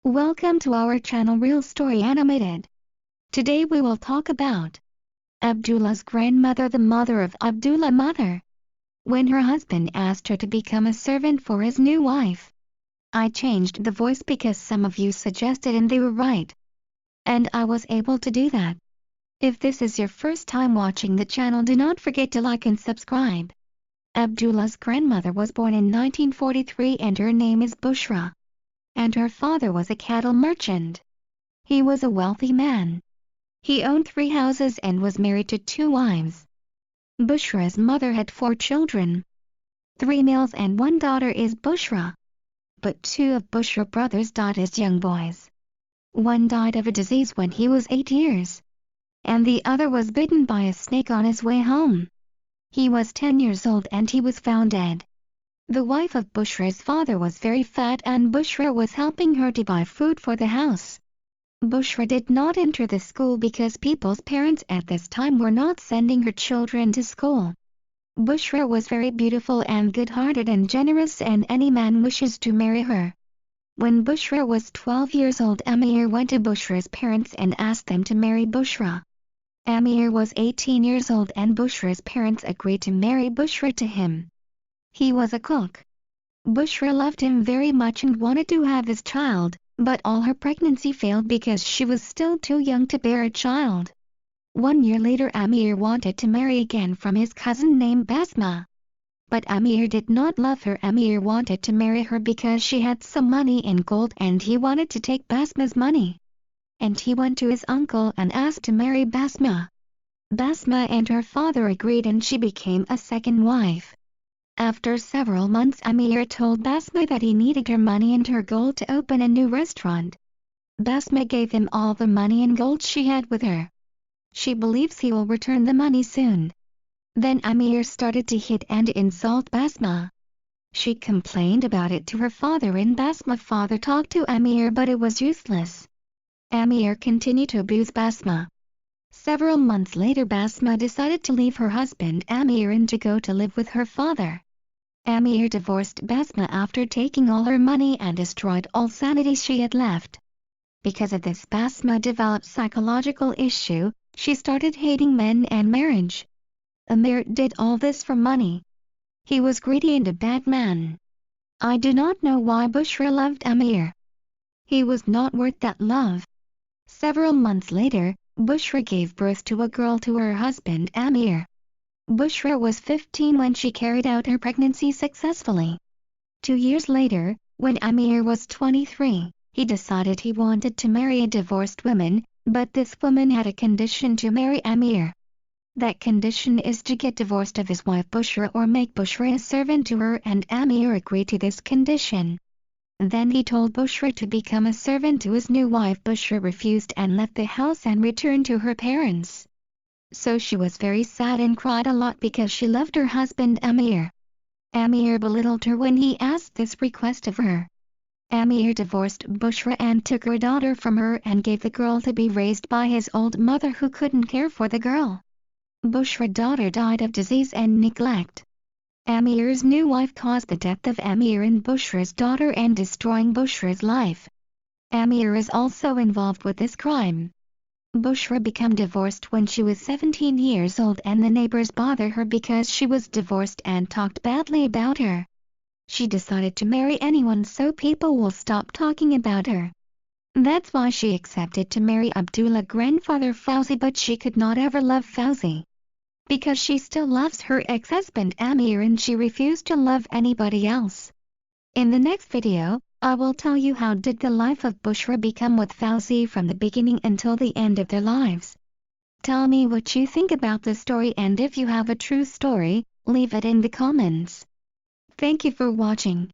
Welcome to our channel Real Story Animated. Today we will talk about Abdullah's grandmother, the mother of Abdullah mother. When her husband asked her to become a servant for his new wife, I changed the voice because some of you suggested and they were right. And I was able to do that. If this is your first time watching the channel, do not forget to like and subscribe. Abdullah's grandmother was born in 1943 and her name is Bushra. And her father was a cattle merchant. He was a wealthy man. He owned 3 houses and was married to 2 wives. Bushra's mother had 4 children. 3 males and 1 daughter is Bushra. But 2 of Bushra brothers died as young boys. One died of a disease when he was 8 years. And the other was bitten by a snake on his way home. He was 10 years old and he was found dead. The wife of Bushra's father was very fat and Bushra was helping her to buy food for the house. Bushra did not enter the school because people's parents at this time were not sending her children to school. Bushra was very beautiful and good-hearted and generous and any man wishes to marry her. When Bushra was 12 years old, Amir went to Bushra's parents and asked them to marry Bushra. Amir was 18 years old and Bushra's parents agreed to marry Bushra to him. He was a cook. Bushra loved him very much and wanted to have his child, but all her pregnancy failed because she was still too young to bear a child. 1 year later, Amir wanted to marry again from his cousin named Basma. But Amir did not love her. Amir wanted to marry her because she had some money in gold and he wanted to take Basma's money. And he went to his uncle and asked to marry Basma. Basma and her father agreed and she became a second wife. After several months, Amir told Basma that he needed her money and her gold to open a new restaurant. Basma gave him all the money and gold she had with her. She believes he will return the money soon. Then Amir started to hit and insult Basma. She complained about it to her father and Basma's father talked to Amir, but it was useless. Amir continued to abuse Basma. Several months later, Basma decided to leave her husband Amir and to go to live with her father. Amir divorced Basma after taking all her money and destroyed all sanity she had left. Because of this, Basma developed psychological issue. She started hating men and marriage. Amir did all this for money. He was greedy and a bad man. I do not know why Bushra loved Amir. He was not worth that love. Several months later, Bushra gave birth to a girl to her husband Amir. Bushra was 15 when she carried out her pregnancy successfully. 2 years later, when Amir was 23, he decided he wanted to marry a divorced woman, but this woman had a condition to marry Amir. That condition is to get divorced of his wife Bushra or make Bushra a servant to her, and Amir agreed to this condition. Then he told Bushra to become a servant to his new wife. Bushra refused and left the house and returned to her parents. So she was very sad and cried a lot because she loved her husband Amir. Amir belittled her when he asked this request of her. Amir divorced Bushra and took her daughter from her and gave the girl to be raised by his old mother who couldn't care for the girl. Bushra's daughter died of disease and neglect. Amir's new wife caused the death of Amir and Bushra's daughter and destroying Bushra's life. Amir is also involved with this crime. Bushra became divorced when she was 17 years old and the neighbors bothered her because she was divorced and talked badly about her. She decided to marry anyone so people will stop talking about her. That's why she accepted to marry Abdullah's grandfather Fauzi, but she could not ever love Fauzi. Because she still loves her ex-husband Amir and she refused to love anybody else. In the next video, I will tell you how did the life of Bushra become with Fauzi from the beginning until the end of their lives. Tell me what you think about the story, and if you have a true story, leave it in the comments. Thank you for watching.